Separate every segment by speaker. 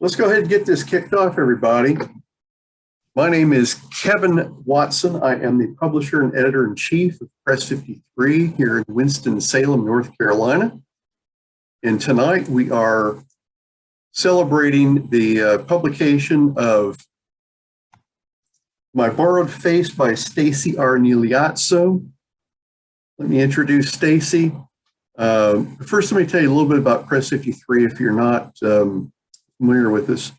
Speaker 1: Let's go ahead and get this kicked off, everybody. My name is Kevin Watson. I am the publisher and editor-in-chief of Press 53 here in Winston-Salem, North Carolina. And tonight we are celebrating the publication of My Borrowed Face by Stacy R. Nigliazzo. Let me introduce Stacy. First, let me tell you a little bit about Press 53 if you're not familiar with this.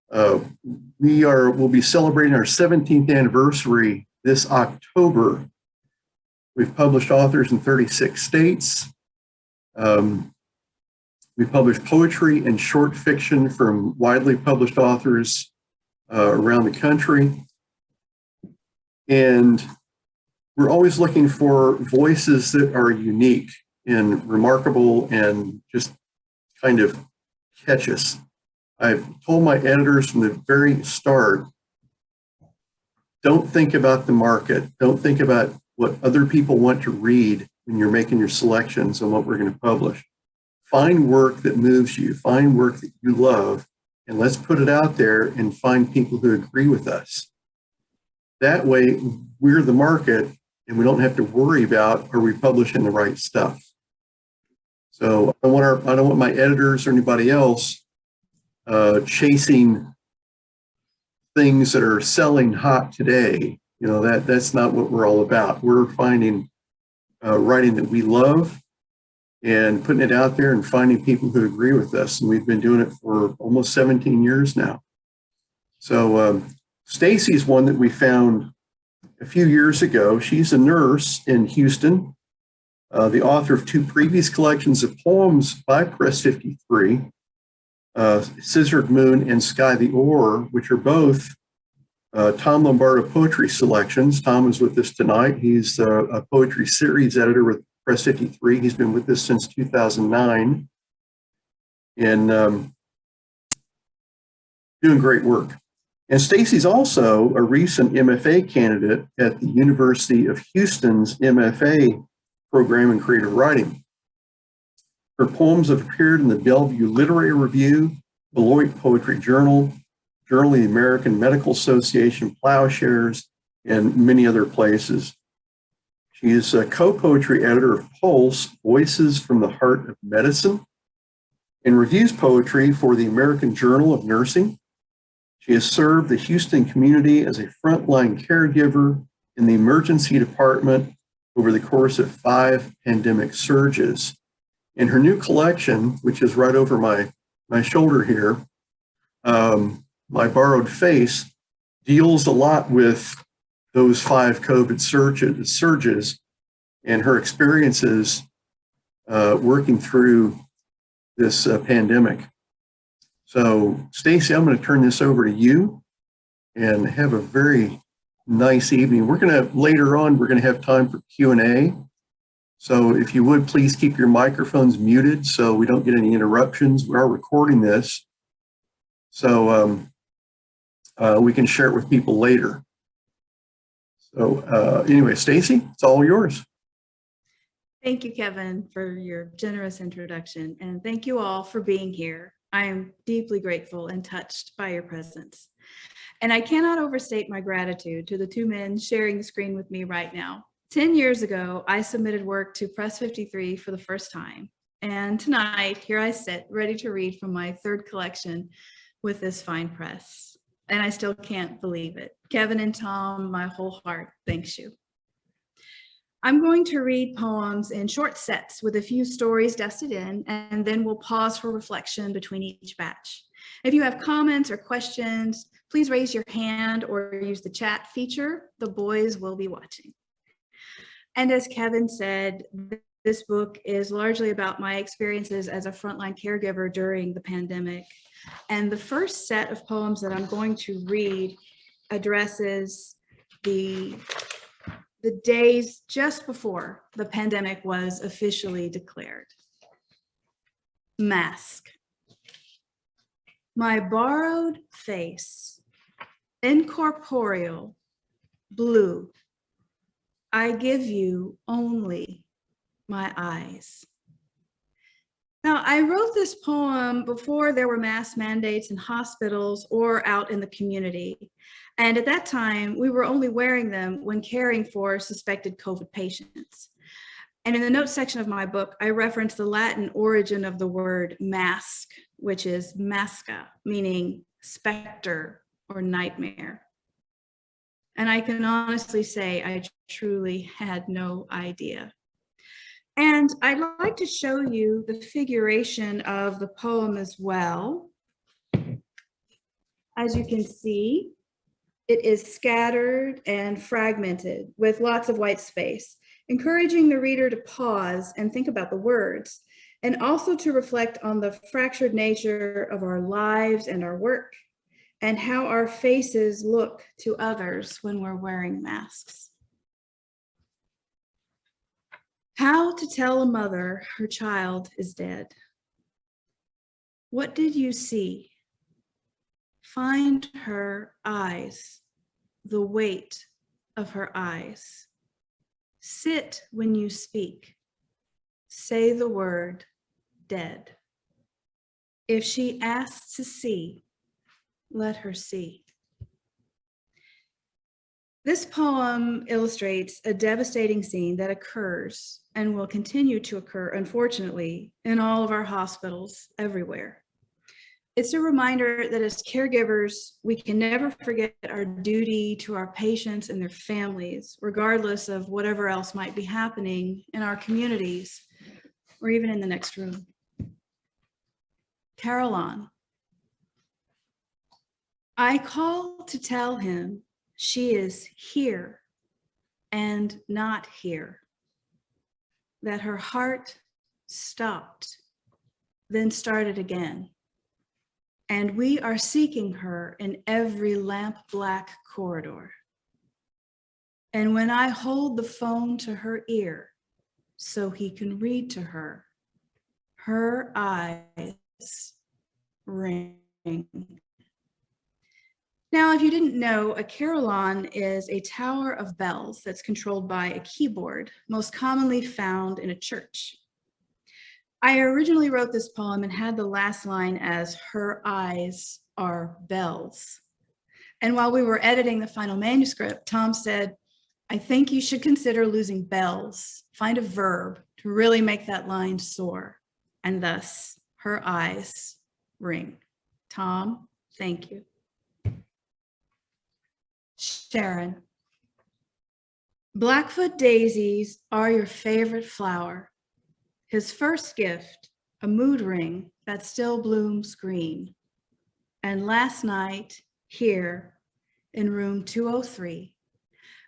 Speaker 1: We'll be celebrating our 17th anniversary this October. We've published authors in 36 states. We publish poetry and short fiction from widely published authors around the country. And we're always looking for voices that are unique and remarkable and just kind of catch us. I've told my editors from the very start, don't think about the market. Don't think about what other people want to read when you're making your selections on what we're going to publish. Find work that moves you, find work that you love, and let's put it out there and find people who agree with us. That way, we're the market and we don't have to worry about, are we publishing the right stuff? So I don't want my editors or anybody else chasing things that are selling hot today. You know, that's not what we're all about. We're finding writing that we love and putting it out there and finding people who agree with us. And we've been doing it for almost 17 years now. So Stacy's one that we found a few years ago. She's a nurse in Houston, the author of two previous collections of poems by Press 53, Scissored Moon and Sky the Ore, which are both Tom Lombardo Poetry Selections. Tom is with us tonight. He's a poetry series editor with Press 53. He's been with us since 2009 and doing great work. And Stacy's also a recent MFA candidate at the University of Houston's MFA program in creative writing. Her poems have appeared in the Bellevue Literary Review, Beloit Poetry Journal, Journal of the American Medical Association, Plowshares, and many other places. She is a co-poetry editor of Pulse, Voices from the Heart of Medicine, and reviews poetry for the American Journal of Nursing. She has served the Houston community as a frontline caregiver in the emergency department over the course of 5 pandemic surges. And her new collection, which is right over my shoulder here, My Borrowed Face, deals a lot with those 5 COVID surges and her experiences working through this pandemic. So, Stacy, I'm going to turn this over to you and have a very nice evening. Later on, we're going to have time for Q&A. So if you would, please keep your microphones muted so we don't get any interruptions. We are recording this, so we can share it with people later. So anyway, Stacy, it's all yours.
Speaker 2: Thank you, Kevin, for your generous introduction, and thank you all for being here. I am deeply grateful and touched by your presence. And I cannot overstate my gratitude to the 2 men sharing the screen with me right now. 10 years ago, I submitted work to Press 53 for the first time. And tonight, here I sit, ready to read from my 3rd collection with this fine press. And I still can't believe it. Kevin and Tom, my whole heart thanks you. I'm going to read poems in short sets with a few stories dusted in, and then we'll pause for reflection between each batch. If you have comments or questions, please raise your hand or use the chat feature. The boys will be watching. And as Kevin said, this book is largely about my experiences as a frontline caregiver during the pandemic. And the first set of poems that I'm going to read addresses the days just before the pandemic was officially declared. Mask. My borrowed face, incorporeal, blue. I give you only my eyes. Now, I wrote this poem before there were mask mandates in hospitals or out in the community. And at that time, we were only wearing them when caring for suspected COVID patients. And in the notes section of my book, I reference the Latin origin of the word mask, which is masca, meaning specter or nightmare. And I can honestly say I truly had no idea. And I'd like to show you the figuration of the poem as well. As you can see, it is scattered and fragmented with lots of white space, encouraging the reader to pause and think about the words, and also to reflect on the fractured nature of our lives and our work, and how our faces look to others when we're wearing masks. How to tell a mother her child is dead. What did you see? Find her eyes, the weight of her eyes. Sit when you speak. Say the word dead. If she asks to see, let her see. This poem illustrates a devastating scene that occurs and will continue to occur, unfortunately, in all of our hospitals everywhere. It's a reminder that as caregivers, we can never forget our duty to our patients and their families, regardless of whatever else might be happening in our communities or even in the next room. Caroline. I call to tell him she is here and not here, that her heart stopped, then started again. And we are seeking her in every lamp black corridor. And when I hold the phone to her ear so he can read to her, her eyes ring. Now, if you didn't know, a carillon is a tower of bells that's controlled by a keyboard, most commonly found in a church. I originally wrote this poem and had the last line as "her eyes are bells." And while we were editing the final manuscript, Tom said, I think you should consider losing bells. Find a verb to really make that line soar. And thus, her eyes ring. Tom, thank you. Sharon. Blackfoot daisies are your favorite flower. His first gift, a mood ring that still blooms green. And last night, here in room 203,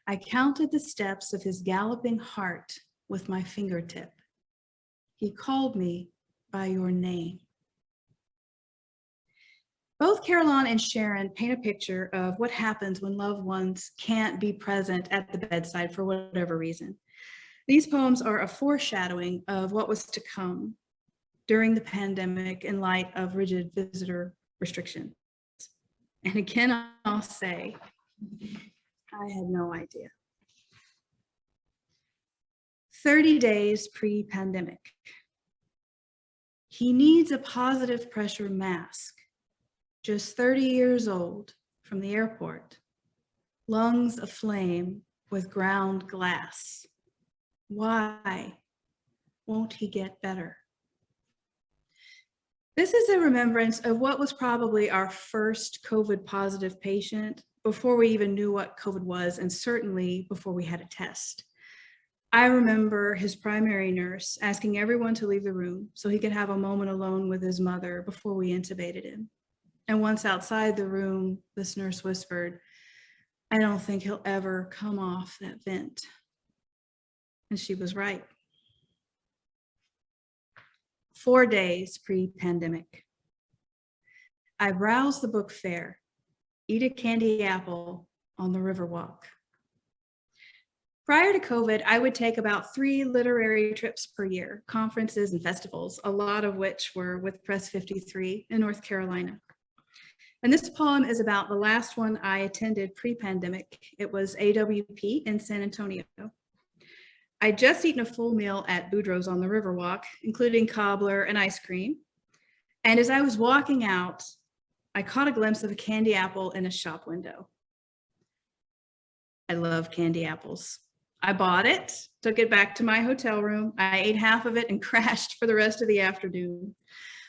Speaker 2: I counted the steps of his galloping heart with my fingertip. He called me by your name. Both Caroline and Sharon paint a picture of what happens when loved ones can't be present at the bedside for whatever reason. These poems are a foreshadowing of what was to come during the pandemic in light of rigid visitor restrictions. And again, I'll say, I had no idea. 30 days pre-pandemic. He needs a positive pressure mask. Just 30 years old from the airport. Lungs aflame with ground glass. Why won't he get better? This is a remembrance of what was probably our first COVID positive patient before we even knew what COVID was, and certainly before we had a test. I remember his primary nurse asking everyone to leave the room so he could have a moment alone with his mother before we intubated him. And once outside the room, this nurse whispered, I don't think he'll ever come off that vent. And she was right. 4 days pre-pandemic. I browse the book fair, eat a candy apple on the Riverwalk. Prior to COVID, I would take about 3 literary trips per year, conferences and festivals, a lot of which were with Press 53 in North Carolina. And this poem is about the last one I attended pre-pandemic. It was AWP in San Antonio. I'd just eaten a full meal at Boudreaux's on the Riverwalk, including cobbler and ice cream. And as I was walking out, I caught a glimpse of a candy apple in a shop window. I love candy apples. I bought it, took it back to my hotel room. I ate half of it and crashed for the rest of the afternoon.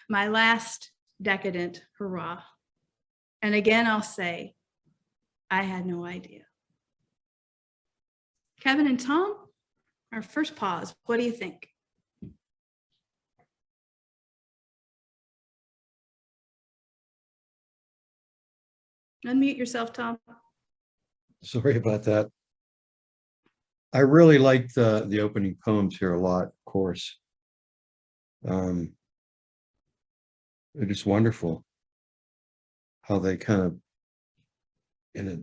Speaker 2: My last decadent hurrah. And again, I'll say, I had no idea. Kevin and Tom, our first pause. What do you think? Unmute yourself, Tom.
Speaker 3: Sorry about that. I really liked the opening poems here a lot, of course. They're just wonderful how they kind of, in a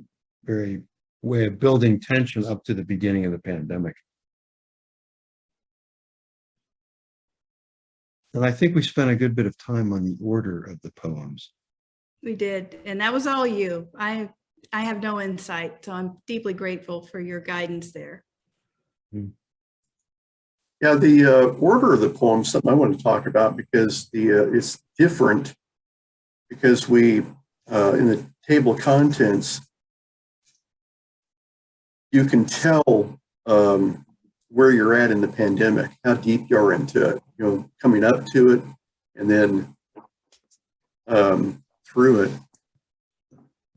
Speaker 3: very way of building tension up to the beginning of the pandemic. And I think we spent a good bit of time on the order of the poems.
Speaker 2: We did, and that was all you. I have no insight, so I'm deeply grateful for your guidance there.
Speaker 1: Yeah, the order of the poem is something I want to talk about because it's different because we, in the table of contents, you can tell where you're at in the pandemic, how deep you're into it, you know, coming up to it and then through it,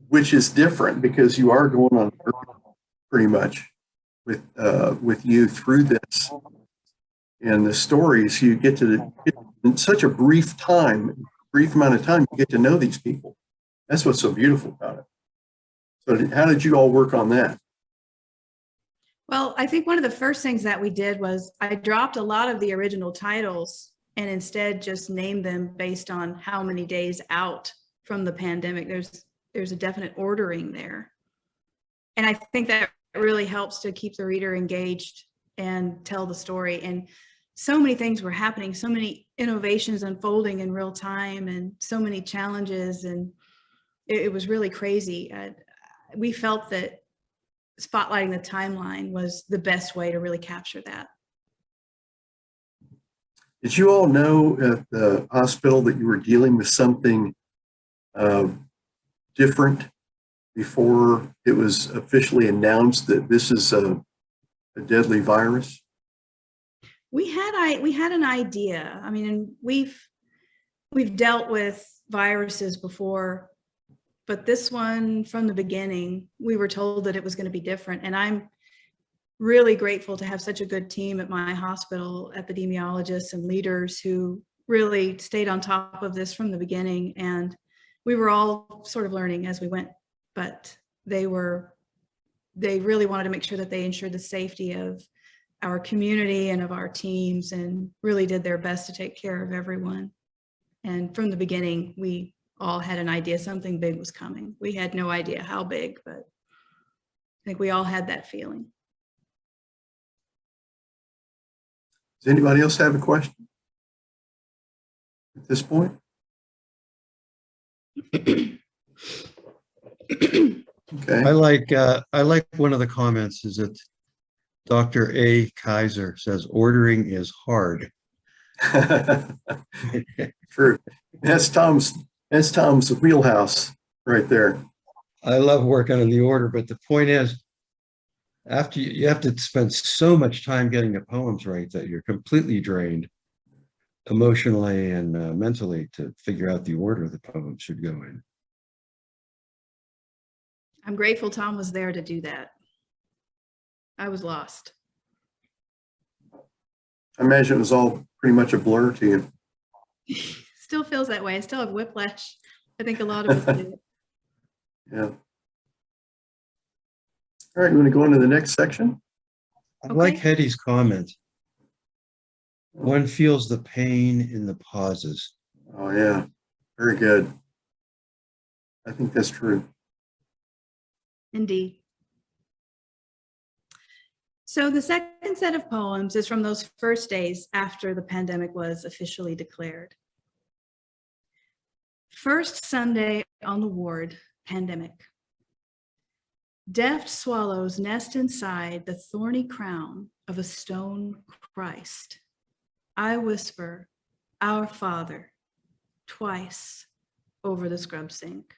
Speaker 1: which is different because you are going on pretty much with you through this. And the stories you get to, in such a brief amount of time, you get to know these people. That's what's so beautiful about it. So how did you all work on that?
Speaker 2: Well, I think one of the first things that we did was I dropped a lot of the original titles and instead just named them based on how many days out from the pandemic. There's a definite ordering there. And I think that really helps to keep the reader engaged and tell the story. And so many things were happening, so many innovations unfolding in real time and so many challenges. And it was really crazy. We felt that spotlighting the timeline was the best way to really capture that.
Speaker 1: Did you all know at the hospital that you were dealing with something different before it was officially announced that this is a deadly virus?
Speaker 2: We had an idea. I mean, we've dealt with viruses before, but this one from the beginning, we were told that it was going to be different. And I'm really grateful to have such a good team at my hospital, epidemiologists and leaders who really stayed on top of this from the beginning. And we were all sort of learning as we went, but they really wanted to make sure that they ensured the safety of our community and of our teams and really did their best to take care of everyone. And from the beginning, we all had an idea something big was coming. We had no idea how big, but I think we all had that feeling.
Speaker 1: Does anybody else have a question at this point? Okay.
Speaker 3: I like one of the comments is that Dr. A. Kaiser says ordering is hard.
Speaker 1: True. That's Tom's wheelhouse right there.
Speaker 3: I love working on the order, but the point is, after you have to spend so much time getting the poems right that you're completely drained emotionally and mentally to figure out the order the poem should go in.
Speaker 2: I'm grateful Tom was there to do that. I was lost.
Speaker 1: I imagine it was all pretty much a blur to you.
Speaker 2: Still feels that way. I still have whiplash. I think a lot of us do.
Speaker 1: Yeah. All right, you want to go into the next section?
Speaker 3: I like
Speaker 2: Okay.
Speaker 3: Hetty's comment. One feels the pain in the pauses.
Speaker 1: Oh yeah, very good. I think that's true.
Speaker 2: Indeed. So the second set of poems is from those first days after the pandemic was officially declared. First Sunday on the ward, pandemic. Deft swallows nest inside the thorny crown of a stone Christ. I whisper, Our Father, twice over the scrub sink.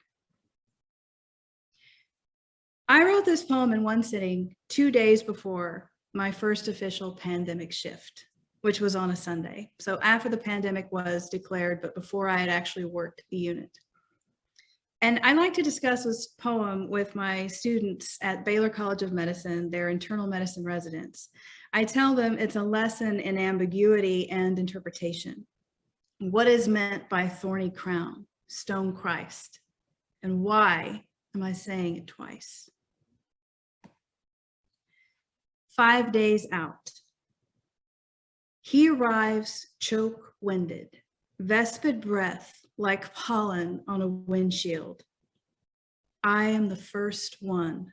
Speaker 2: I wrote this poem in one sitting 2 days before my first official pandemic shift, which was on a Sunday. So after the pandemic was declared, but before I had actually worked the unit. And I like to discuss this poem with my students at Baylor College of Medicine, their internal medicine residents. I tell them it's a lesson in ambiguity and interpretation. What is meant by thorny crown, stone Christ? And why am I saying it twice? 5 days out. He arrives choke-winded, vespid breath like pollen on a windshield. I am the first one.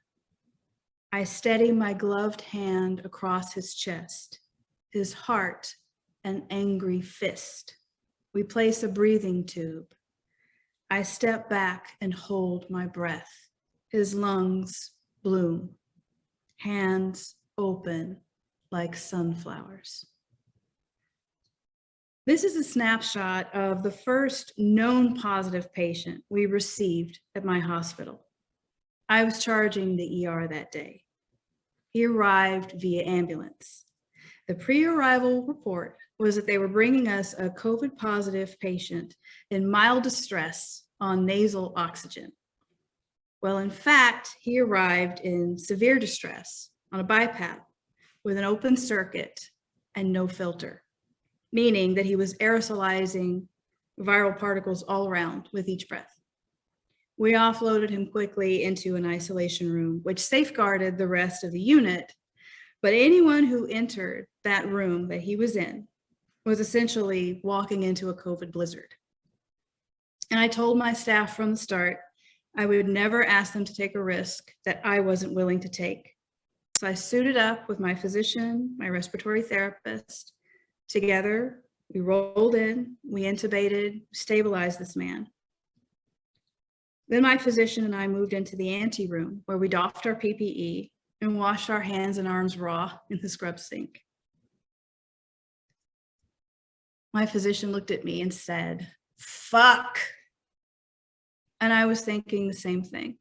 Speaker 2: I steady my gloved hand across his chest, his heart an angry fist. We place a breathing tube. I step back and hold my breath. His lungs bloom, hands open like sunflowers. This is a snapshot of the first known positive patient we received at my hospital. I was charging the ER that day. He arrived via ambulance. The pre-arrival report was that they were bringing us a COVID positive patient in mild distress on nasal oxygen. Well, in fact, he arrived in severe distress on a BiPAP with an open circuit and no filter, meaning that he was aerosolizing viral particles all around with each breath. We offloaded him quickly into an isolation room, which safeguarded the rest of the unit, but anyone who entered that room that he was in was essentially walking into a COVID blizzard. And I told my staff from the start, I would never ask them to take a risk that I wasn't willing to take. So I suited up with my physician, my respiratory therapist. Together, we rolled in, we intubated, stabilized this man. Then my physician and I moved into the ante room where we doffed our PPE and washed our hands and arms raw in the scrub sink. My physician looked at me and said, "Fuck." And I was thinking the same thing.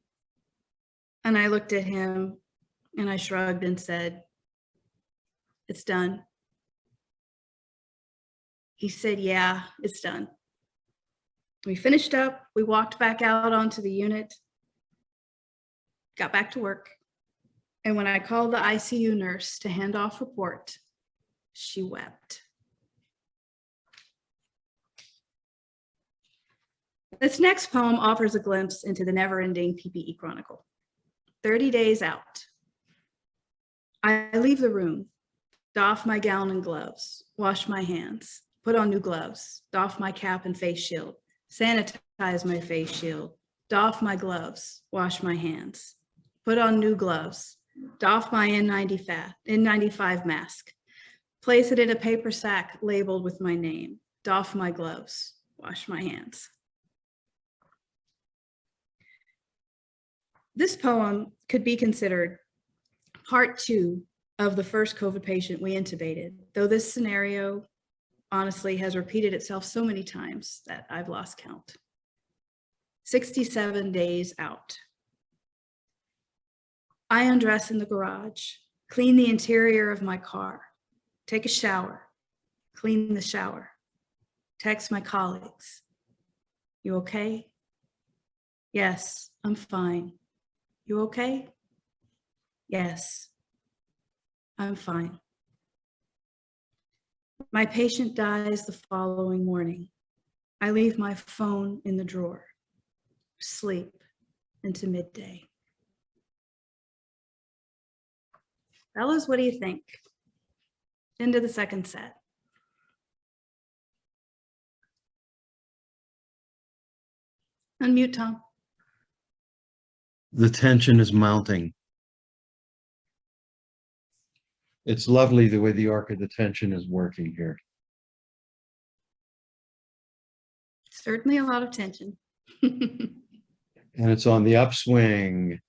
Speaker 2: And I looked at him and I shrugged and said, "It's done." He said, "Yeah, it's done." We finished up, we walked back out onto the unit, got back to work. And when I called the ICU nurse to hand off report, she wept. This next poem offers a glimpse into the never-ending PPE chronicle. 30 days out. I leave the room, doff my gown and gloves, wash my hands, put on new gloves, doff my cap and face shield, sanitize my face shield, doff my gloves, wash my hands, put on new gloves, doff my N95 mask, place it in a paper sack labeled with my name, doff my gloves, wash my hands. This poem could be considered part 2 of the first COVID patient we intubated, though this scenario honestly has repeated itself so many times that I've lost count. 67 days out. I undress in the garage, clean the interior of my car, take a shower, clean the shower, text my colleagues. "You okay?" "Yes, I'm fine." "You okay?" "Yes, I'm fine." My patient dies the following morning. I leave my phone in the drawer, sleep into midday. Fellas, what do you think? Into the second set. Unmute, Tom.
Speaker 3: The tension is mounting. It's lovely the way the arc of the tension is working here.
Speaker 2: Certainly a lot of tension.
Speaker 3: And it's on the upswing.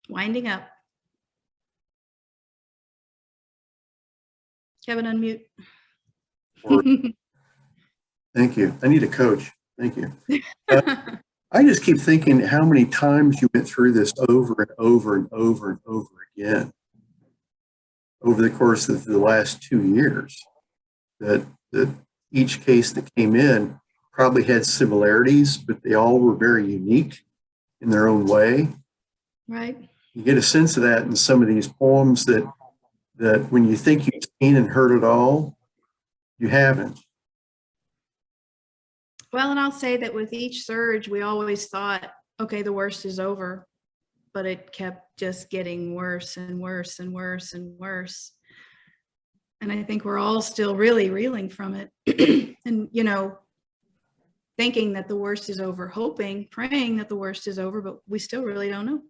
Speaker 2: Winding up. Kevin, unmute.
Speaker 1: Or- Thank you. I need a coach. Thank you. I just keep thinking how many times you went through this over and over and over and over again over the course of the last 2 years. That each case that came in probably had similarities, but they all were very unique in their own way.
Speaker 2: Right.
Speaker 1: You get a sense of that in some of these poems that when you think you've seen and heard it all, you haven't.
Speaker 2: Well, and I'll say that with each surge, we always thought, okay, the worst is over, but it kept just getting worse and worse and worse and worse. And I think we're all still really reeling from it. And, you know, thinking that the worst is over, hoping, praying that the worst is over, but we still really don't know.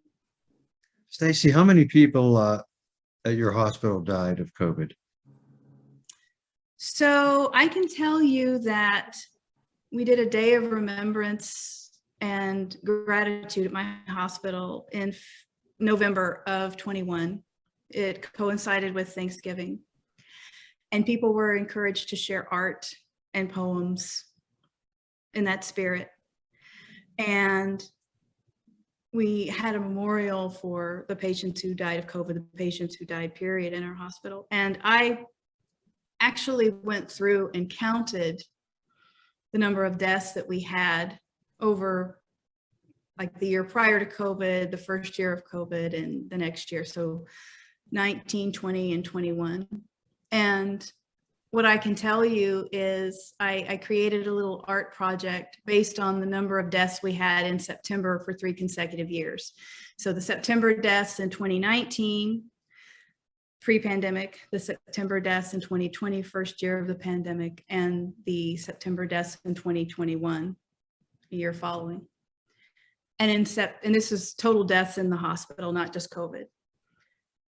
Speaker 3: Stacy, how many people at your hospital died of COVID?
Speaker 2: So I can tell you that we did a day of remembrance and gratitude at my hospital in November of 21. It coincided with Thanksgiving. And people were encouraged to share art and poems in that spirit. And we had a memorial for the patients who died of COVID, the patients who died, period, in our hospital. And I actually went through and counted the number of deaths that we had over like the year prior to COVID, the first year of COVID, and the next year. So 19, 20, and 21. And what I can tell you is I created a little art project based on the number of deaths we had in September for 3 consecutive years. So the September deaths in 2019, pre-pandemic, the September deaths in 2020, first year of the pandemic, and the September deaths in 2021, the year following. And this is total deaths in the hospital, not just COVID.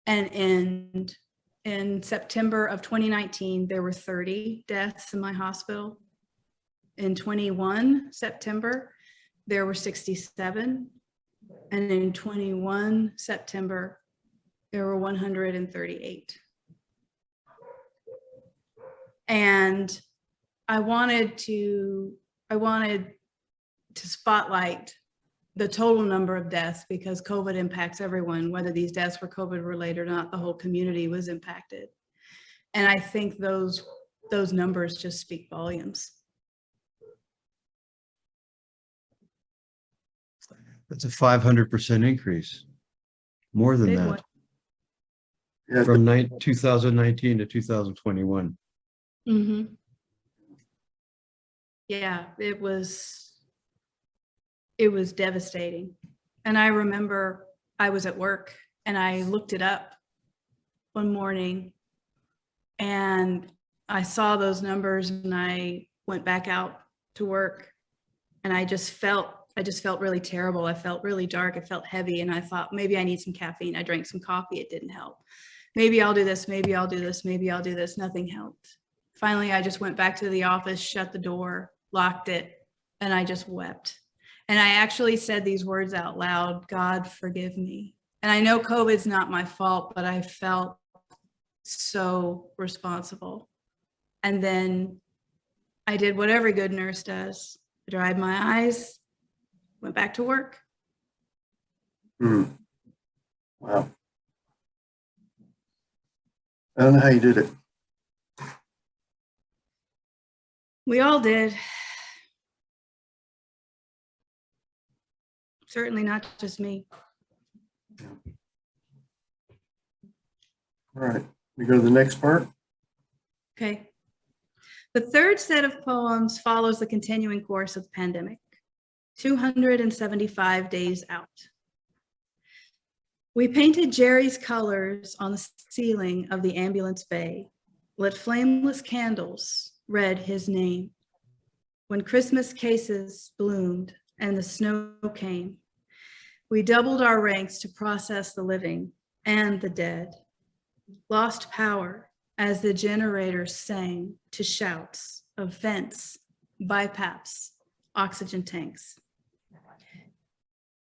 Speaker 2: And in September of 2019, there were 30 deaths in my hospital. In 21 September, there were 67. And in 21 September, there were 138. And I wanted to spotlight the total number of deaths because COVID impacts everyone, whether these deaths were COVID related or not, the whole community was impacted. And I think those numbers just speak volumes.
Speaker 3: That's a 500% increase, more than
Speaker 2: Big
Speaker 3: that,
Speaker 2: one.
Speaker 1: Yeah,
Speaker 3: from 2019 to 2021.
Speaker 2: Mm-hmm. Yeah, it was devastating. And I remember I was at work and I looked it up one morning and I saw those numbers and I went back out to work and I just felt really terrible. I felt really dark. I felt heavy. And I thought, maybe I need some caffeine. I drank some coffee. It didn't help. Maybe I'll do this. Maybe I'll do this. Maybe I'll do this. Nothing helped. Finally, I just went back to the office, shut the door, locked it, and I just wept. And I actually said these words out loud, God, forgive me. And I know COVID's not my fault, but I felt so responsible. And then I did what every good nurse does. I dried my eyes, went back to work.
Speaker 1: Wow. I don't know how you did it.
Speaker 2: We all did. Certainly not just me.
Speaker 1: All right, we go to the next part.
Speaker 2: Okay. The third set of poems follows the continuing course of the pandemic, 275 days out. We painted Jerry's colors on the ceiling of the ambulance bay, lit flameless candles, read his name. When Christmas cases bloomed and the snow came, we doubled our ranks to process the living and the dead, lost power as the generators sang to shouts of vents, BiPAPs, oxygen tanks.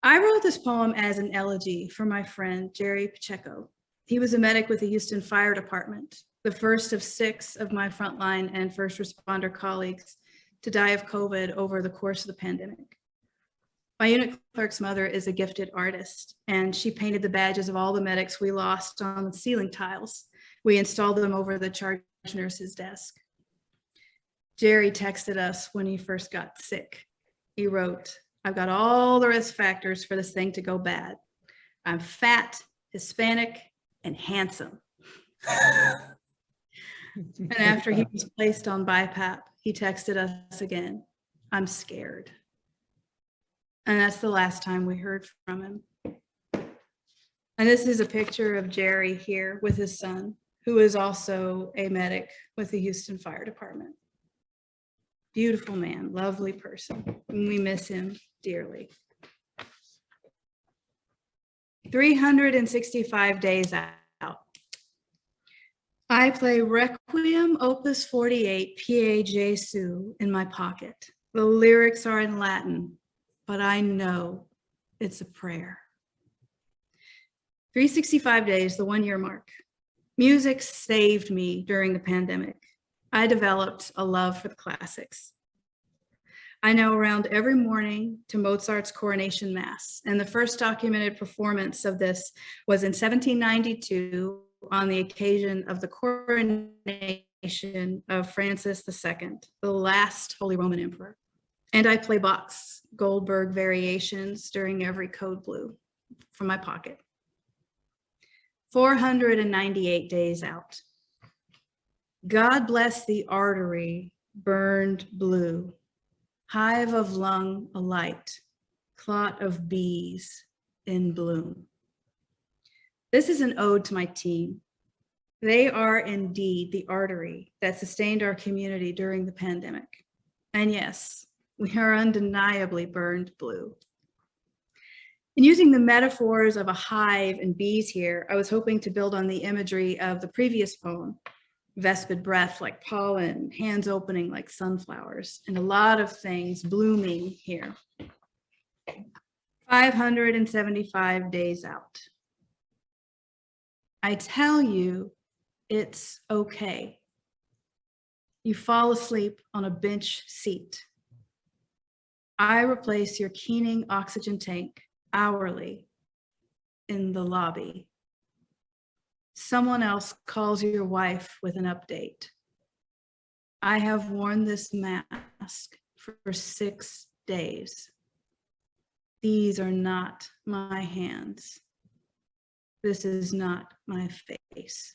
Speaker 2: I wrote this poem as an elegy for my friend, Jerry Pacheco. He was a medic with the Houston Fire Department, the first of 6 of my frontline and first responder colleagues to die of COVID over the course of the pandemic. My unit clerk's mother is a gifted artist, and she painted the badges of all the medics we lost on the ceiling tiles. We installed them over the charge nurse's desk. Jerry texted us when he first got sick. He wrote, "I've got all the risk factors for this thing to go bad. I'm fat, Hispanic, and handsome." And after he was placed on BiPAP, he texted us again, "I'm scared." And that's the last time we heard from him. And this is a picture of Jerry here with his son, who is also a medic with the Houston Fire Department. Beautiful man, lovely person, and we miss him dearly. 365 days out. I play Requiem Opus 48 Pie Jesu in my pocket. The lyrics are in Latin, but I know it's a prayer. 365 days, the 1-year mark. Music saved me during the pandemic. I developed a love for the classics. I now round every morning to Mozart's Coronation Mass, and the first documented performance of this was in 1792 on the occasion of the coronation of Francis II, the last Holy Roman Emperor. And I play Bach's Goldberg variations during every code blue from my pocket. 498 days out. God bless the artery burned blue, hive of lung alight, clot of bees in bloom. This is an ode to my team. They are indeed the artery that sustained our community during the pandemic. And yes, we are undeniably burned blue. In using the metaphors of a hive and bees here, I was hoping to build on the imagery of the previous poem, vespid breath like pollen, hands opening like sunflowers, and a lot of things blooming here. 575 days out. I tell you, it's okay. You fall asleep on a bench seat. I replace your keening oxygen tank hourly in the lobby. Someone else calls your wife with an update. I have worn this mask for 6 days. These are not my hands. This is not my face.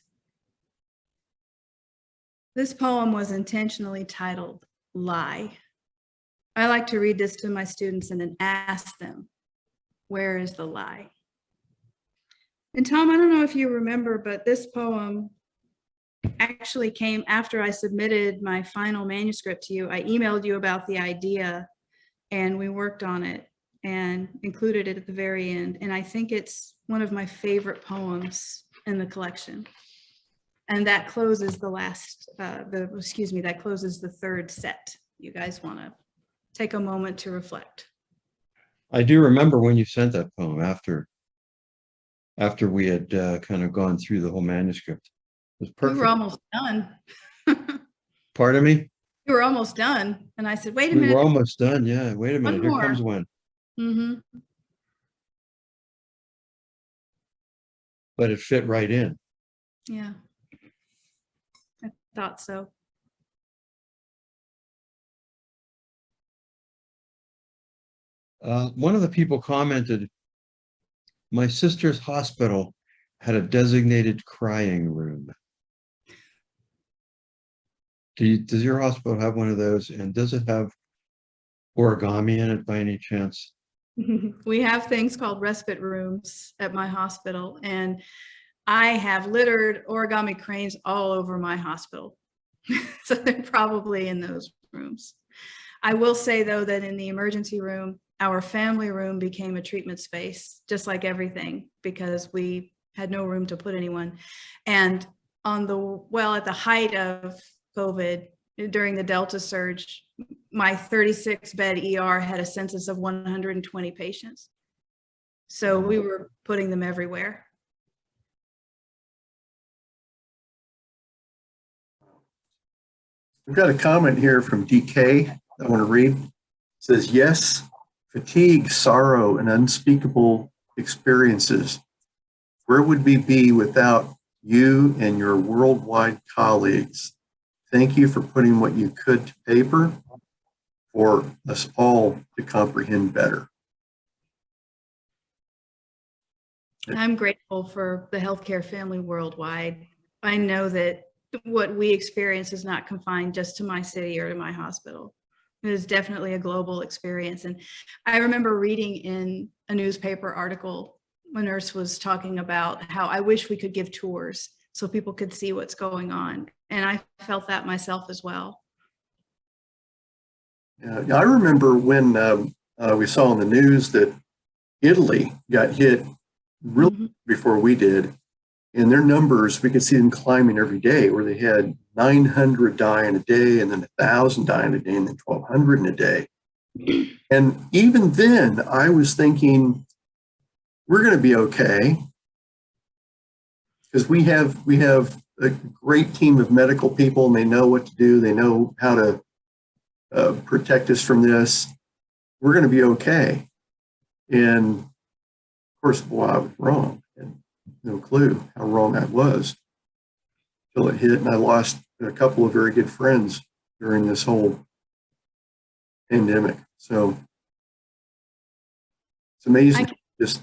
Speaker 2: This poem was intentionally titled Lie. I like to read this to my students and then ask them, where is the lie? And Tom, I don't know if you remember, but this poem actually came after I submitted my final manuscript to you. I emailed you about the idea and we worked on it and included it at the very end. And I think it's one of my favorite poems in the collection. And that closes the last, that closes the third set. You guys want to take a moment to reflect.
Speaker 3: I do remember when you sent that poem after we had kind of gone through the whole manuscript. It was perfect.
Speaker 2: We were almost done.
Speaker 3: Pardon me?
Speaker 2: We were almost done. And I said, wait a
Speaker 3: We
Speaker 2: minute.
Speaker 3: were almost done. Yeah. Wait a minute.
Speaker 2: One
Speaker 3: Here
Speaker 2: more.
Speaker 3: comes one.
Speaker 2: Mm-hmm.
Speaker 3: But it fit right in.
Speaker 2: Yeah. I thought so.
Speaker 3: One of the people commented, my sister's hospital had a designated crying room. Does your hospital have one of those? And does it have origami in it by any chance?
Speaker 2: We have things called respite rooms at my hospital, and I have littered origami cranes all over my hospital. So they're probably in those rooms. I will say, though, that in the emergency room, our family room became a treatment space, just like everything, because we had no room to put anyone. And at the height of COVID, during the Delta surge, my 36-bed ER had a census of 120 patients. So we were putting them everywhere.
Speaker 1: We've got a comment here from DK I want to read. It says, yes, fatigue, sorrow, and unspeakable experiences. Where would we be without you and your worldwide colleagues? Thank you for putting what you could to paper for us all to comprehend better.
Speaker 2: I'm grateful for the healthcare family worldwide. I know that what we experience is not confined just to my city or to my hospital. It is definitely a global experience. And I remember reading in a newspaper article, a nurse was talking about how I wish we could give tours so people could see what's going on. And I felt that myself as well.
Speaker 1: I remember when we saw on the news that Italy got hit really before we did. And their numbers, we could see them climbing every day, where they had 900 dying a day, and then 1,000 dying a day, and then 1,200 in a day. And even then, I was thinking, we're going to be okay, because we have a great team of medical people, and they know what to do. They know how to protect us from this. We're going to be okay. And of course, boy, I was wrong. No clue how wrong I was until it hit, and I lost a couple of very good friends during this whole pandemic. So it's amazing.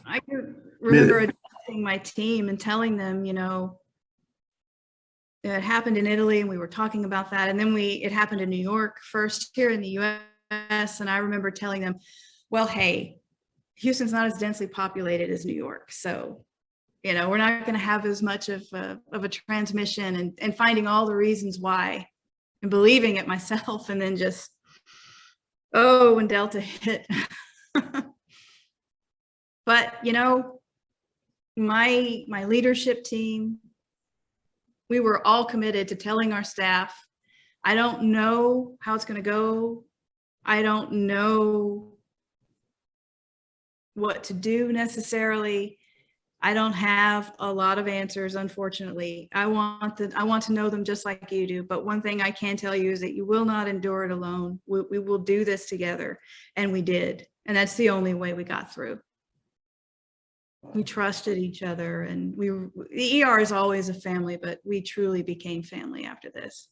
Speaker 2: I can remember addressing my team and telling them, you know, it happened in Italy, and we were talking about that, and then it happened in New York first here in the U.S. And I remember telling them, well, hey, Houston's not as densely populated as New York, so you know, we're not going to have as much of a transmission, and finding all the reasons why and believing it myself. And then just, oh, when Delta hit. But, you know, my leadership team, we were all committed to telling our staff, I don't know how it's going to go. I don't know what to do necessarily. I don't have a lot of answers, unfortunately. I want to know them just like you do. But one thing I can tell you is that you will not endure it alone. We will do this together. And we did. And that's the only way we got through. We trusted each other, and the ER is always a family, but we truly became family after this.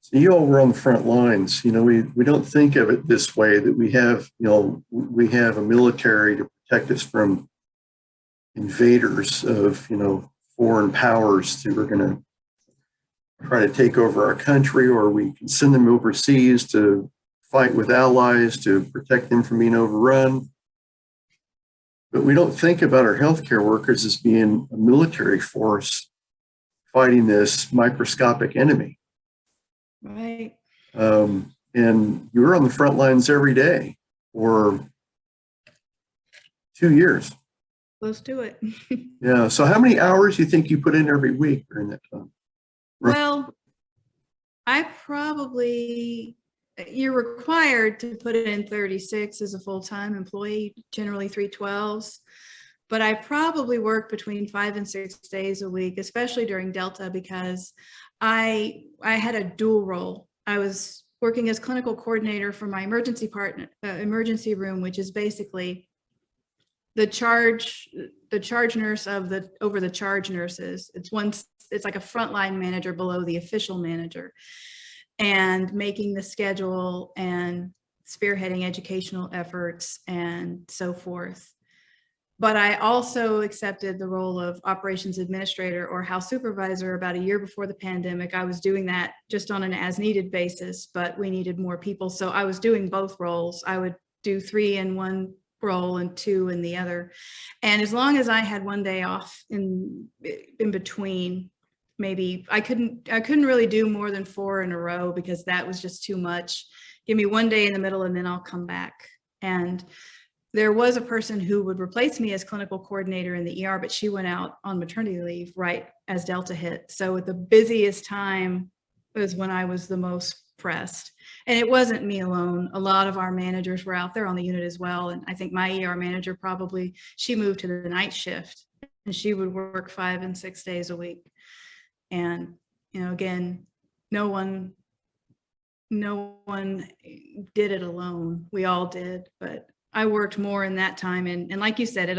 Speaker 1: So you all were on the front lines. You know, we don't think of it this way, that we have, you know, we have a military to protect us from invaders of, you know, foreign powers who are going to try to take over our country, or we can send them overseas to fight with allies to protect them from being overrun. But we don't think about our healthcare workers as being a military force fighting this microscopic enemy.
Speaker 2: Right.
Speaker 1: And you were on the front lines every day for 2 years.
Speaker 2: Close to it.
Speaker 1: Yeah. So how many hours do you think you put in every week during that time?
Speaker 2: Well, you're required to put in 36 as a full-time employee, generally 312s. But I probably work between 5 and 6 days a week, especially during Delta, because I had a dual role. I was working as clinical coordinator for my emergency room, which is basically the charge nurse over the charge nurses. It's like a frontline manager below the official manager, and making the schedule and spearheading educational efforts and so forth. But I also accepted the role of operations administrator or house supervisor about a year before the pandemic. I was doing that just on an as needed basis, but we needed more people. So I was doing both roles. I would do 3 in one role and 2 in the other. And as long as I had one day off in between, maybe I couldn't really do more than 4 in a row, because that was just too much. Give me one day in the middle and then I'll come back. And there was a person who would replace me as clinical coordinator in the ER, but she went out on maternity leave right as Delta hit. So at the busiest time was when I was the most pressed. And it wasn't me alone. A lot of our managers were out there on the unit as well. And I think my ER manager probably, she moved to the night shift and she would work 5 and 6 days a week. And, you know, again, no one did it alone. We all did, but I worked more in that time. And like you said,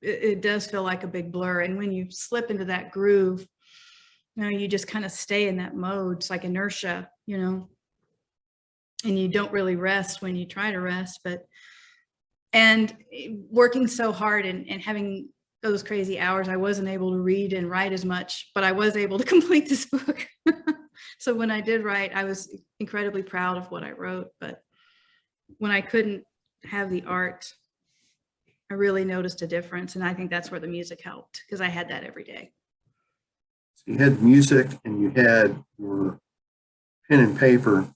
Speaker 2: it does feel like a big blur. And when you slip into that groove, you know, you just kind of stay in that mode. It's like inertia, you know, and you don't really rest when you try to rest. And working so hard and having those crazy hours, I wasn't able to read and write as much, but I was able to complete this book. So when I did write, I was incredibly proud of what I wrote. But when I couldn't have the art, I really noticed a difference. And I think that's where the music helped, because I had that every day.
Speaker 1: So you had music and you had your pen and paper.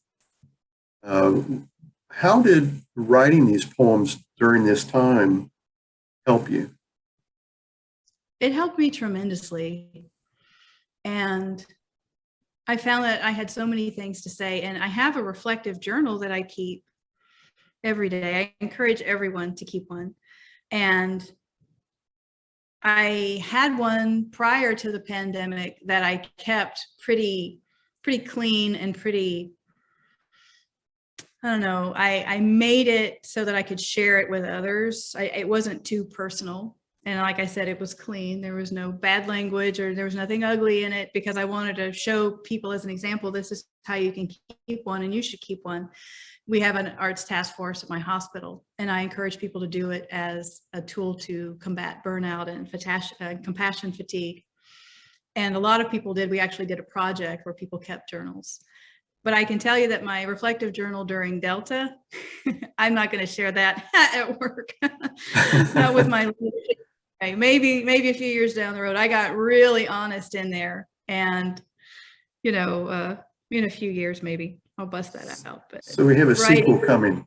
Speaker 1: How did writing these poems during this time help you?
Speaker 2: It helped me tremendously. And I found that I had so many things to say, and I have a reflective journal that I keep every day. I encourage everyone to keep one. And I had one prior to the pandemic that I kept pretty clean and pretty, I don't know, I made it so that I could share it with others. It wasn't too personal. And like I said, it was clean. There was no bad language or there was nothing ugly in it, because I wanted to show people as an example, this is how you can keep one, and you should keep one. We have an arts task force at my hospital, and I encourage people to do it as a tool to combat burnout and compassion fatigue. And a lot of people did. We actually did a project where people kept journals. But I can tell you that my reflective journal during Delta, I'm not going to share that at work. Not with my leadership. Okay, maybe a few years down the road, I got really honest in there, and you know, in a few years maybe I'll bust that out. But
Speaker 1: So we have a sequel coming.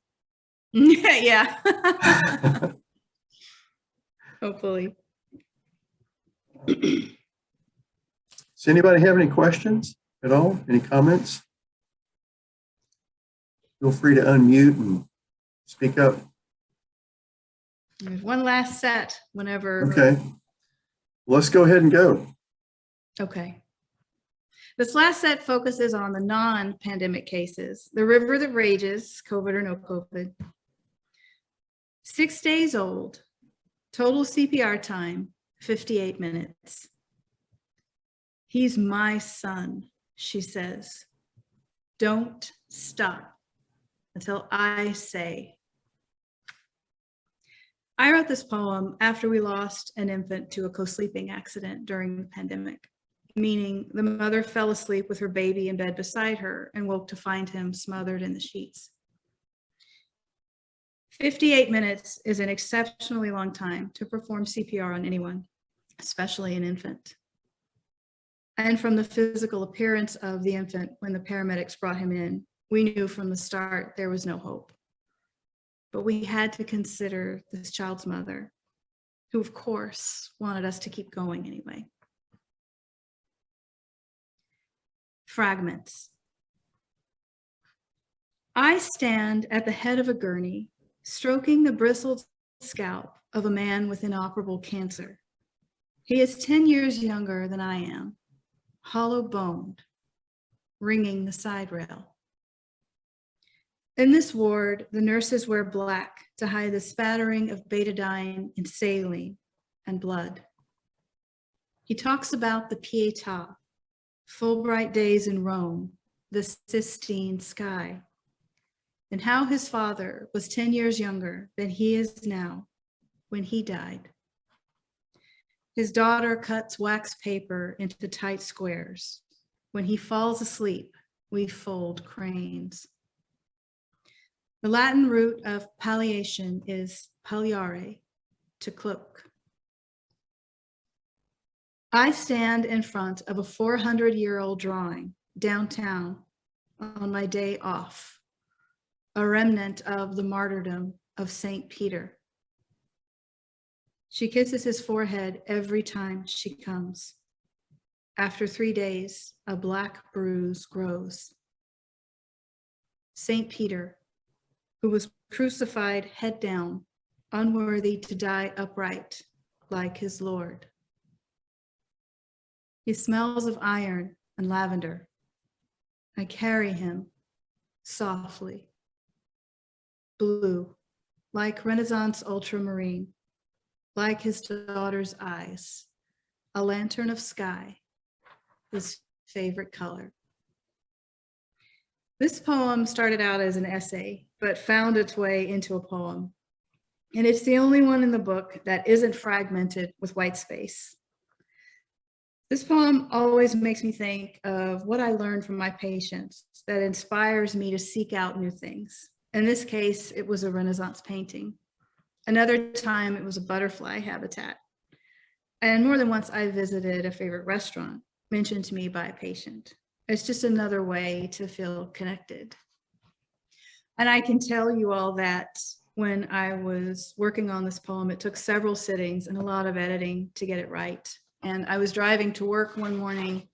Speaker 2: Yeah. Hopefully.
Speaker 1: Does anybody have any questions at all? Any comments? Feel free to unmute and speak up.
Speaker 2: There's one last set whenever.
Speaker 1: Okay. Let's go ahead and go.
Speaker 2: Okay. This last set focuses on the non-pandemic cases. The river that rages, COVID or no COVID. 6 days old, total CPR time, 58 minutes. He's my son, she says. Don't stop until I say. I wrote this poem after we lost an infant to a co-sleeping accident during the pandemic, meaning the mother fell asleep with her baby in bed beside her and woke to find him smothered in the sheets. 58 minutes is an exceptionally long time to perform CPR on anyone, especially an infant. And from the physical appearance of the infant when the paramedics brought him in, we knew from the start there was no hope. But we had to consider this child's mother, who of course wanted us to keep going anyway. Fragments. I stand at the head of a gurney, stroking the bristled scalp of a man with inoperable cancer. He is 10 years younger than I am, hollow-boned, ringing the side rail. In this ward, the nurses wear black to hide the spattering of betadine and saline and blood. He talks about the Pietà, Fulbright days in Rome, the Sistine sky, and how his father was 10 years younger than he is now when he died. His daughter cuts wax paper into tight squares. When he falls asleep, we fold cranes. The Latin root of palliation is palliare, to cloak. I stand in front of a 400-year-old drawing downtown on my day off, a remnant of the martyrdom of St. Peter. She kisses his forehead every time she comes. After 3 days, a black bruise grows. Saint Peter, who was crucified head down, unworthy to die upright like his Lord. He smells of iron and lavender. I carry him softly, blue, like Renaissance ultramarine, like his daughter's eyes, a lantern of sky, his favorite color. This poem started out as an essay, but found its way into a poem. And it's the only one in the book that isn't fragmented with white space. This poem always makes me think of what I learned from my patients that inspires me to seek out new things. In this case, it was a Renaissance painting. Another time, it was a butterfly habitat. And more than once, I visited a favorite restaurant mentioned to me by a patient. It's just another way to feel connected. And I can tell you all that when I was working on this poem, it took several sittings and a lot of editing to get it right. And I was driving to work one morning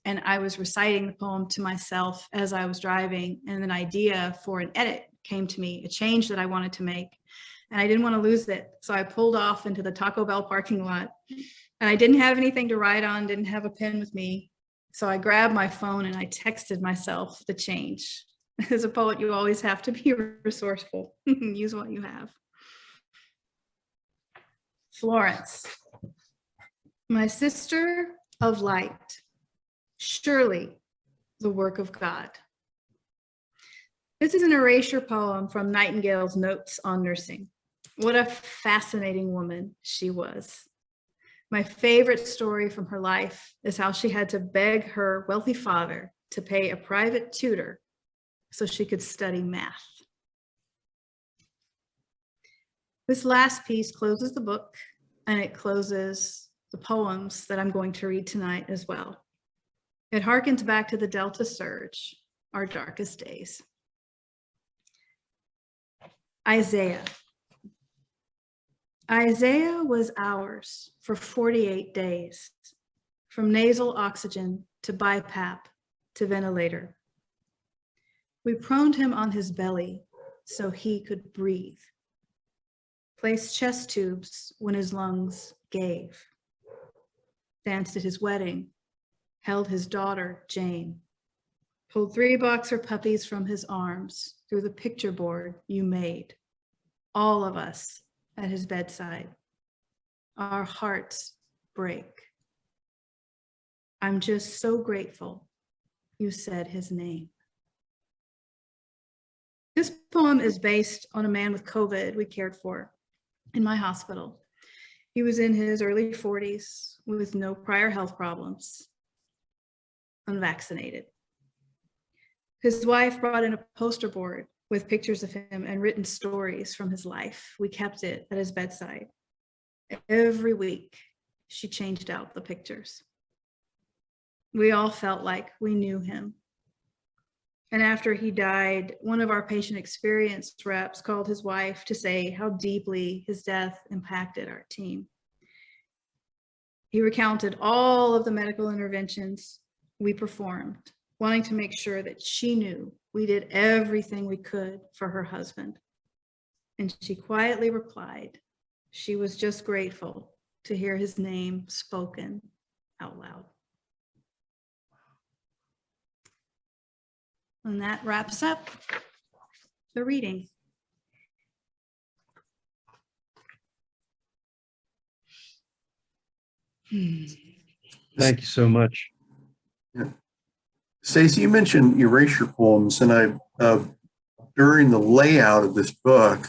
Speaker 2: and I was reciting the poem to myself as I was driving, and an idea for an edit came to me, a change that I wanted to make. And I didn't want to lose it. So I pulled off into the Taco Bell parking lot, and I didn't have anything to write on, didn't have a pen with me. So I grabbed my phone and I texted myself the change. As a poet, you always have to be resourceful. Use what you have. Florence, my sister of light, surely the work of God. This is an erasure poem from Nightingale's Notes on Nursing. What a fascinating woman she was. My favorite story from her life is how she had to beg her wealthy father to pay a private tutor so she could study math. This last piece closes the book, and it closes the poems that I'm going to read tonight as well. It harkens back to the Delta surge, our darkest days. Isaiah. Isaiah was ours for 48 days, from nasal oxygen to BiPAP to ventilator. We proned him on his belly so he could breathe, placed chest tubes when his lungs gave, danced at his wedding, held his daughter, Jane, pulled 3 boxer puppies from his arms through the picture board you made, all of us at his bedside. Our hearts break. I'm just so grateful you said his name. This poem is based on a man with COVID we cared for in my hospital. He was in his early 40s with no prior health problems, unvaccinated. His wife brought in a poster board with pictures of him and written stories from his life. We kept it at his bedside. Every week, she changed out the pictures. We all felt like we knew him. And after he died, one of our patient experience reps called his wife to say how deeply his death impacted our team. He recounted all of the medical interventions we performed, wanting to make sure that she knew we did everything we could for her husband. And she quietly replied, she was just grateful to hear his name spoken out loud. And that wraps up the reading.
Speaker 3: Thank you so much.
Speaker 1: Yeah. Stacy, you mentioned erasure poems, and I during the layout of this book,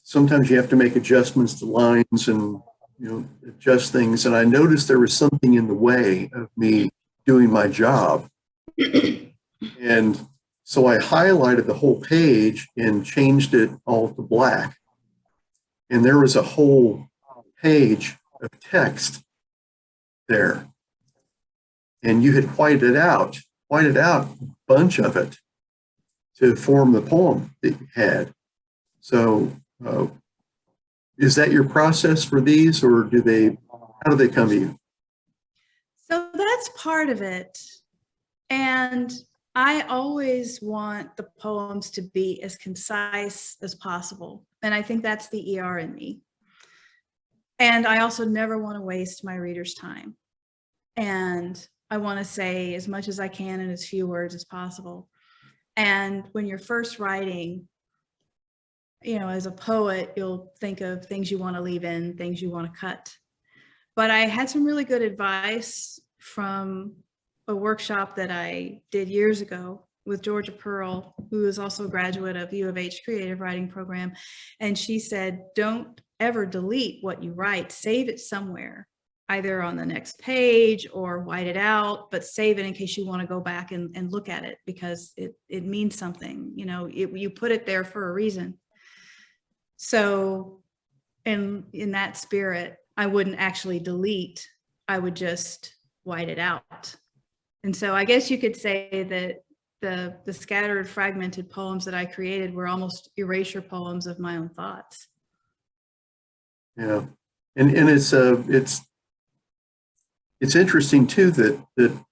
Speaker 1: sometimes you have to make adjustments to lines and adjust things. And I noticed there was something in the way of me doing my job. And so I highlighted the whole page and changed it all to black. And there was a whole page of text there. And you had whited out a bunch of it to form the poem that you had. So is that your process for these, or how do they come to you?
Speaker 2: So that's part of it. And I always want the poems to be as concise as possible. And I think that's the ER in me. And I also never want to waste my reader's time. And I want to say as much as I can in as few words as possible. And when you're first writing, you know, as a poet, you'll think of things you want to leave in, things you want to cut. But I had some really good advice from a workshop that I did years ago with Georgia Pearl, who is also a graduate of U of H creative writing program. And she said, don't ever delete what you write, save it somewhere, either on the next page or white it out, but save it in case you want to go back and look at it, because it means something, you know, you put it there for a reason. So in that spirit, I wouldn't actually delete, I would just white it out. And so I guess you could say that the scattered, fragmented poems that I created were almost erasure poems of my own thoughts.
Speaker 1: Yeah, and it's interesting too that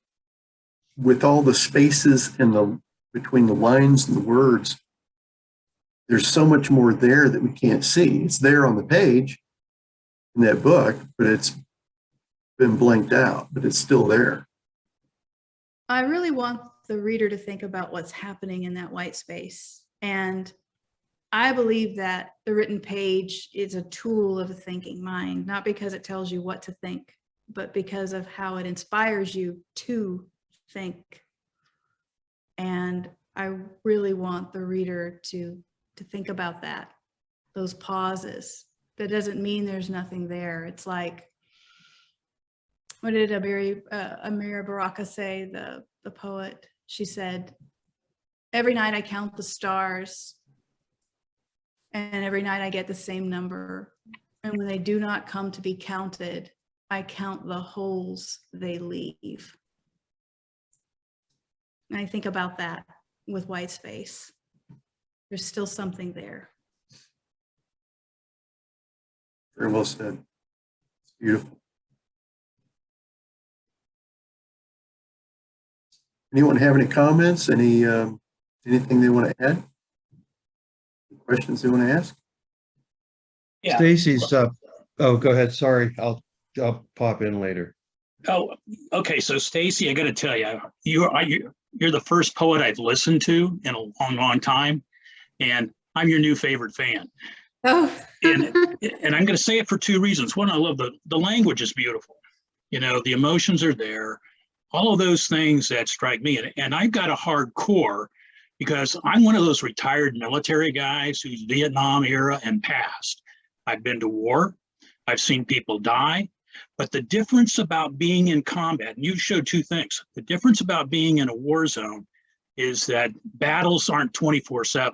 Speaker 1: with all the spaces and between the lines and the words, there's so much more there that we can't see. It's there on the page in that book, but it's been blanked out, but it's still there.
Speaker 2: I really want the reader to think about what's happening in that white space. And I believe that the written page is a tool of a thinking mind, not because it tells you what to think, but because of how it inspires you to think. And I really want the reader to think about that, those pauses. That doesn't mean there's nothing there. It's like, what did Amira Baraka say, the poet? She said, every night I count the stars, and every night I get the same number. And when they do not come to be counted, I count the holes they leave. And I think about that with white space. There's still something there.
Speaker 1: Very well said. It's beautiful. Anyone have any comments? Anything they want to add? Questions they want to ask?
Speaker 4: Yeah.
Speaker 3: Stacy's up. Oh, go ahead. Sorry, I'll pop in later.
Speaker 4: Oh, okay. So Stacy, I got to tell you, you're the first poet I've listened to in a long, long time, and I'm your new favorite fan.
Speaker 2: Oh.
Speaker 4: and I'm going to say it for two reasons. One, I love the language is beautiful. You know, the emotions are there. All of those things that strike me, and I've got a hardcore because I'm one of those retired military guys who's Vietnam era and past. I've been to war. I've seen people die. But the difference about being in combat, and you showed two things. The difference about being in a war zone is that battles aren't 24/7.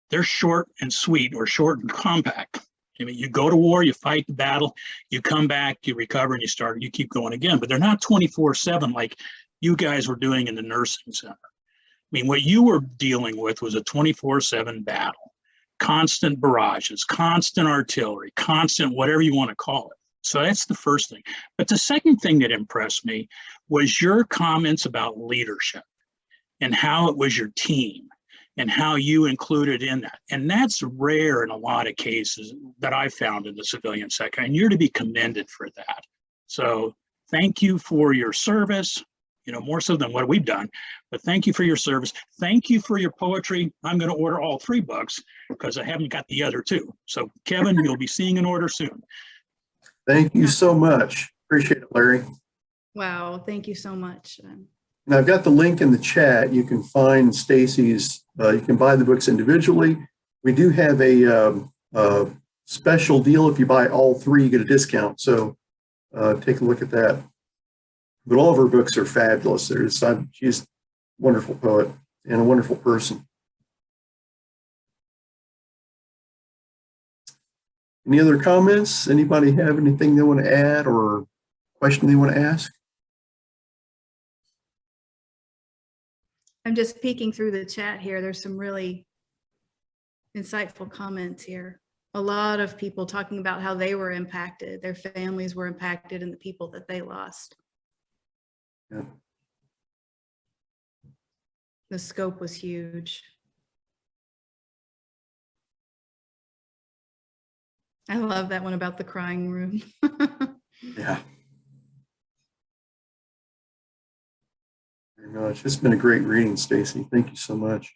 Speaker 4: They're short and sweet, or short and compact. I mean, you go to war, you fight the battle, you come back, you recover, and you keep going again. But they're not 24/7 like you guys were doing in the nursing center. I mean, what you were dealing with was a 24/7 battle, constant barrages, constant artillery, constant whatever you want to call it. So that's the first thing. But the second thing that impressed me was your comments about leadership and how it was your team and how you included in that. And that's rare in a lot of cases that I found in the civilian sector, and you're to be commended for that. So thank you for your service, you know, more so than what we've done, but thank you for your service. Thank you for your poetry. I'm going to order all 3 books because I haven't got the other 2. So Kevin, you'll be seeing an order soon.
Speaker 1: Thank you so much. Appreciate it, Larry.
Speaker 2: Wow, thank you so much.
Speaker 1: And I've got the link in the chat. You can find Stacy's, you can buy the books individually. We do have a special deal. If you buy all 3, you get a discount. So take a look at that. But all of her books are fabulous. She's a wonderful poet and a wonderful person. Any other comments? Anybody have anything they want to add or question they want to ask?
Speaker 2: I'm just peeking through the chat here. There's some really insightful comments here. A lot of people talking about how they were impacted, their families were impacted, and the people that they lost.
Speaker 1: Yeah.
Speaker 2: the scope was huge. I love that one about the crying room.
Speaker 1: Yeah. Very much. It's been a great reading, Stacy. Thank you so much.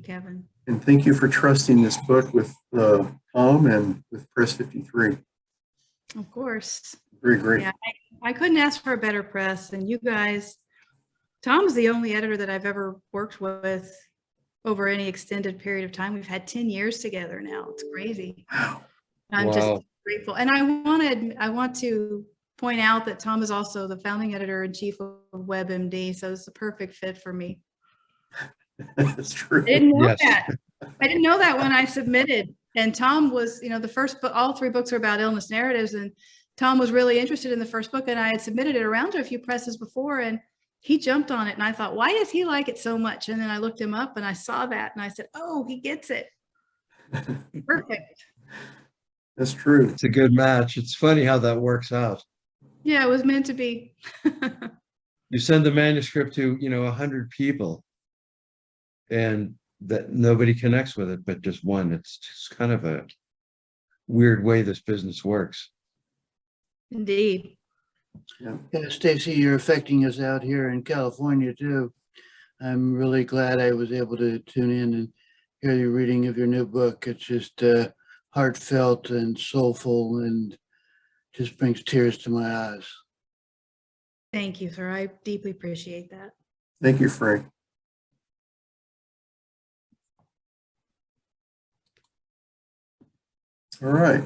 Speaker 2: Kevin.
Speaker 1: And thank you for trusting this book with Tom and with Press 53.
Speaker 2: Of course.
Speaker 1: Very grateful.
Speaker 2: Yeah, I couldn't ask for a better press. And you guys, Tom's the only editor that I've ever worked with over any extended period of time. We've had 10 years together now. It's crazy.
Speaker 1: Wow.
Speaker 2: I'm
Speaker 3: Wow.
Speaker 2: just grateful. And I want to point out that Tom is also the founding editor in chief of WebMD. So it's a perfect fit for me.
Speaker 1: That's true.
Speaker 2: I didn't know
Speaker 3: Yes.
Speaker 2: that. I didn't know that when I submitted. And Tom was, the first book, all 3 books are about illness narratives. And Tom was really interested in the first book, and I had submitted it around to a few presses before, and he jumped on it. And I thought, why does he like it so much? And then I looked him up and I saw that and I said, oh, he gets it. Perfect.
Speaker 1: That's true.
Speaker 3: It's a good match. It's funny how that works out.
Speaker 2: Yeah, it was meant to be.
Speaker 3: You send the manuscript to, 100 people and that nobody connects with it, but just one. It's just kind of a weird way this business works.
Speaker 2: Indeed.
Speaker 1: Yeah.
Speaker 5: Yeah, Stacy, you're affecting us out here in California too. I'm really glad I was able to tune in and hear your reading of your new book. It's just heartfelt and soulful and just brings tears to my eyes.
Speaker 2: Thank you, sir. I deeply appreciate that.
Speaker 1: Thank you, Frank. All right.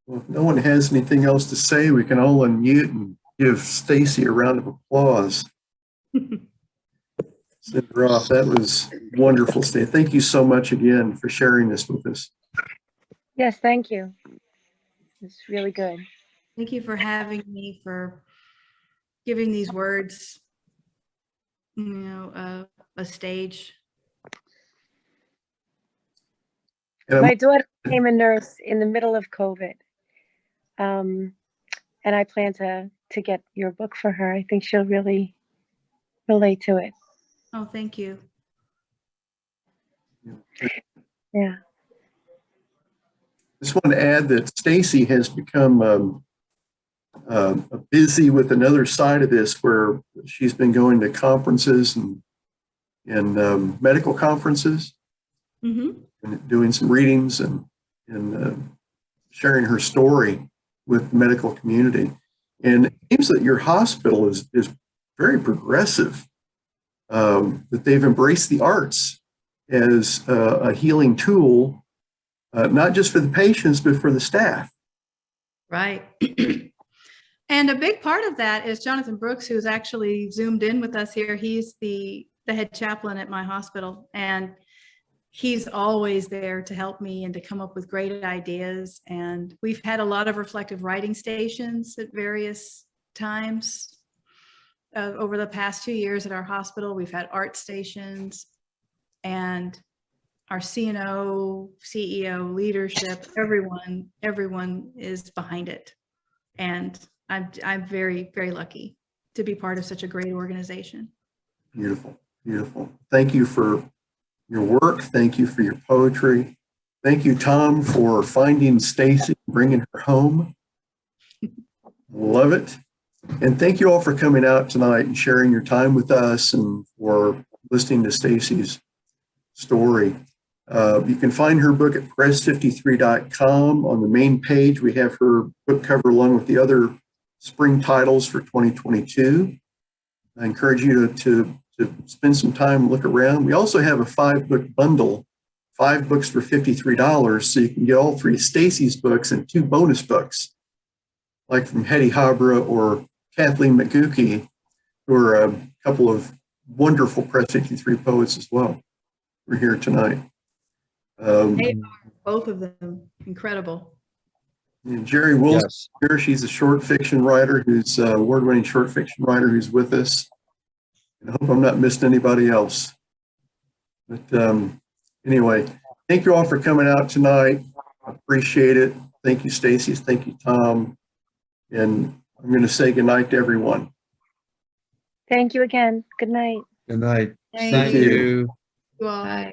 Speaker 1: Well, if no one has anything else to say, we can all unmute and give Stacy a round of applause. Send her off. That was wonderful, Stacy. Thank you so much again for sharing this with us.
Speaker 6: Yes, thank you. It's really good.
Speaker 2: Thank you for having me, for giving these words, a stage.
Speaker 1: And
Speaker 6: My daughter became a nurse in the middle of COVID. And I plan to get your book for her. I think she'll really relate to it.
Speaker 2: Oh, thank you.
Speaker 6: Yeah.
Speaker 1: just want to add that Stacy has become busy with another side of this, where she's been going to conferences and medical conferences,
Speaker 2: Mm-hmm.
Speaker 1: and doing some readings and sharing her story with the medical community. And it seems that your hospital is very progressive, that they've embraced the arts as a healing tool, not just for the patients, but for the staff.
Speaker 2: Right. And a big part of that is Jonathan Brooks, who's actually zoomed in with us here. He's the head chaplain at my hospital, and he's always there to help me and to come up with great ideas. And we've had a lot of reflective writing stations at various times over the past 2 years at our hospital. We've had art stations, and our CNO, CEO, leadership, everyone is behind it. And I'm very, very lucky to be part of such a great organization.
Speaker 1: Beautiful, beautiful. Thank you for your work. Thank you for your poetry. Thank you, Tom, for finding Stacy and bringing her home. Love it. And thank you all for coming out tonight and sharing your time with us and for listening to Stacy's story. You can find her book at press53.com. On the main page, we have her book cover along with the other spring titles for 2022. I encourage you to spend some time, look around. We also have a 5-book bundle, 5 books for $53, so you can get all 3 Stacy's books and 2 bonus books, like from Hetty Habra or Kathleen McGookie, who are a couple of wonderful Press 53 poets as well. We're here tonight.
Speaker 2: Both of them, incredible.
Speaker 1: And Jerry Wilson
Speaker 3: Yes.
Speaker 1: here. She's a short fiction writer who's award-winning short fiction writer who's with us. And I hope I'm not missing anybody else. But anyway, thank you all for coming out tonight. I appreciate it. Thank you, Stacy. Thank you, Tom. And I'm going to say goodnight to everyone.
Speaker 6: Thank you again. Good night.
Speaker 3: Good night.
Speaker 2: Thank
Speaker 3: Thank
Speaker 1: you.
Speaker 3: you.
Speaker 2: you all.
Speaker 6: Bye.